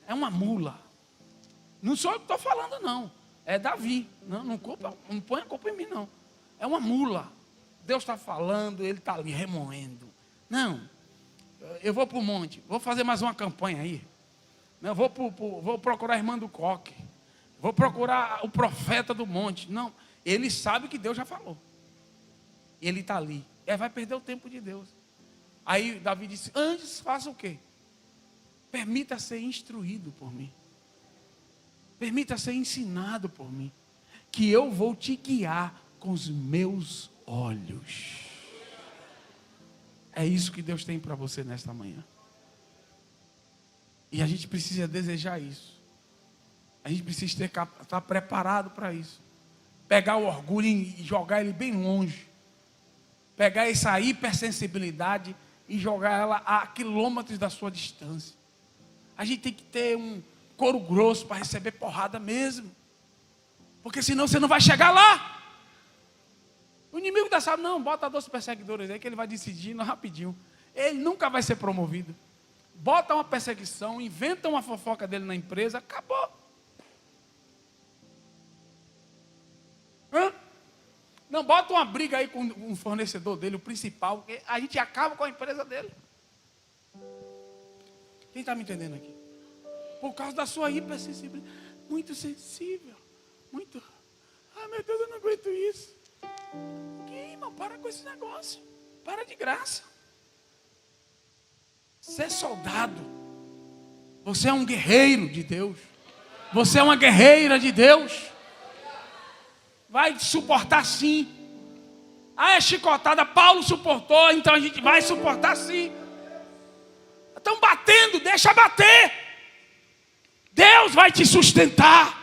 É uma mula. Não sou eu que estou falando, não. É Davi. Não põe a culpa em mim, não. É uma mula. Deus está falando, ele está ali remoendo. Não, eu vou para o monte, vou fazer mais uma campanha aí. Não, vou procurar a irmã do coque. Vou procurar o profeta do monte. Não, ele sabe que Deus já falou. Ele está ali. Vai perder o tempo de Deus. Aí Davi disse: antes faça o quê? Permita ser instruído por mim. Permita ser ensinado por mim. Que eu vou te guiar com os meus olhos. É isso que Deus tem para você nesta manhã. E a gente precisa desejar isso. A gente precisa estar preparado para isso. Pegar o orgulho e jogar ele bem longe. Pegar essa hipersensibilidade e jogar ela a quilômetros da sua distância. A gente tem que ter um couro grosso para receber porrada mesmo. Porque senão você não vai chegar lá. O inimigo está sabendo, não, bota 12 perseguidores aí que ele vai decidir rapidinho. Ele nunca vai ser promovido. Bota uma perseguição, inventa uma fofoca dele na empresa, acabou. Não, bota uma briga aí com um fornecedor dele, o principal, porque a gente acaba com a empresa dele. Quem está me entendendo aqui? Por causa da sua hipersensibilidade. Muito sensível. Muito. Ai, meu Deus, eu não aguento isso. Que, irmão, para com esse negócio. Para de graça. Você é soldado. Você é um guerreiro de Deus. Você é uma guerreira de Deus. Vai suportar sim. Ah, é chicotada. Paulo suportou, então a gente vai suportar sim. Estão batendo, deixa bater. Deus vai te sustentar.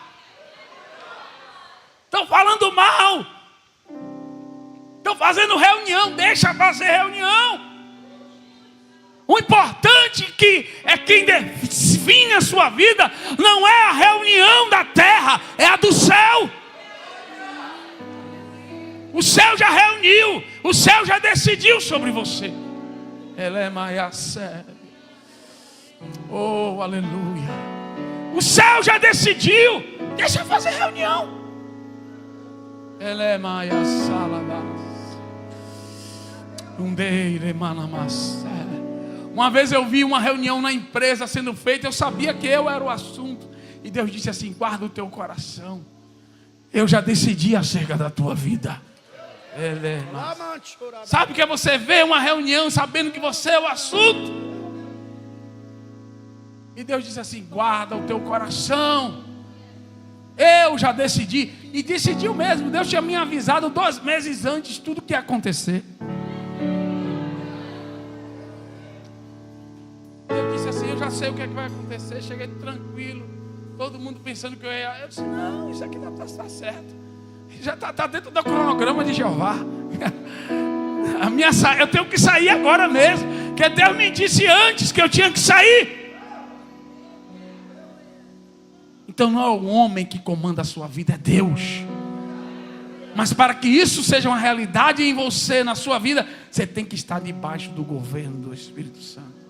Estão falando mal. Estão fazendo reunião, deixa fazer reunião. O importante é quem define a sua vida não é a reunião da terra, é a do céu. O céu já reuniu, o céu já decidiu sobre você. Ela é maiacé. Oh, aleluia. O céu já decidiu. Deixa eu fazer reunião. Ela é maiaçalabás. Uma vez eu vi uma reunião na empresa sendo feita. Eu sabia que eu era o assunto. E Deus disse assim: guarda o teu coração. Eu já decidi acerca da tua vida. Sabe o que é você ver uma reunião sabendo que você é o assunto? E Deus disse assim: guarda o teu coração. Eu já decidi. E decidiu mesmo. Deus tinha me avisado 2 meses antes tudo que ia acontecer. Eu disse assim: eu já sei o que é que vai acontecer. Cheguei tranquilo. Todo mundo pensando que eu ia. Eu disse: não, isso aqui está certo. Já está dentro do cronograma de Jeová. Eu tenho que sair agora mesmo. Porque Deus me disse antes que eu tinha que sair. Então não é o homem que comanda a sua vida, é Deus. Mas para que isso seja uma realidade em você, na sua vida, você tem que estar debaixo do governo do Espírito Santo.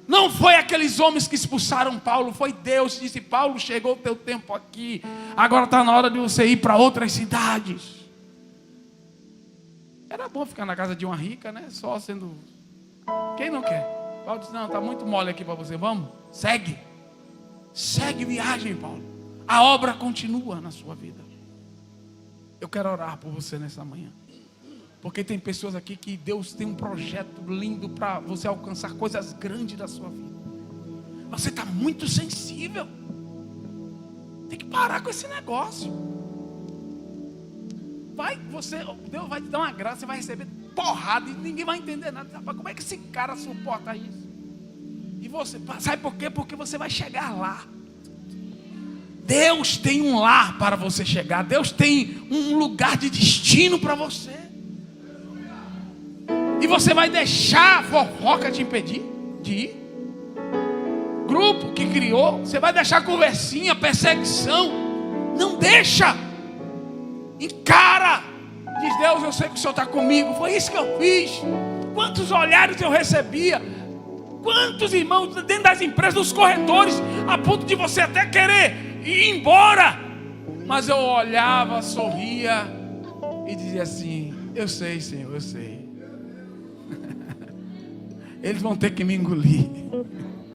Não foi aqueles homens que expulsaram Paulo, foi Deus que disse: Paulo, chegou o teu tempo aqui, agora está na hora de você ir para outras cidades. Era bom ficar na casa de uma rica, né? Só sendo... Quem não quer? Paulo disse: não, está muito mole aqui para você, vamos, segue. Segue viagem, Paulo. A obra continua na sua vida. Eu quero orar por você nessa manhã. Porque tem pessoas aqui que Deus tem um projeto lindo para você alcançar coisas grandes da sua vida. Você está muito sensível. Tem que parar com esse negócio. Deus vai te dar uma graça, você vai receber porrada e ninguém vai entender nada. Como é que esse cara suporta isso? E você, sabe por quê? Porque você vai chegar lá. Deus tem um lar para você chegar. Deus tem um lugar de destino para você. E você vai deixar a fofoca te impedir de ir? Grupo que criou, você vai deixar conversinha, perseguição? Não deixa. Encara. Diz: Deus, eu sei que o Senhor está comigo. Foi isso que eu fiz. Quantos olhares eu recebia. Quantos irmãos dentro das empresas, dos corretores, a ponto de você até querer ir embora. Mas eu olhava, sorria e dizia assim: eu sei, Senhor, eu sei. Eles vão ter que me engolir.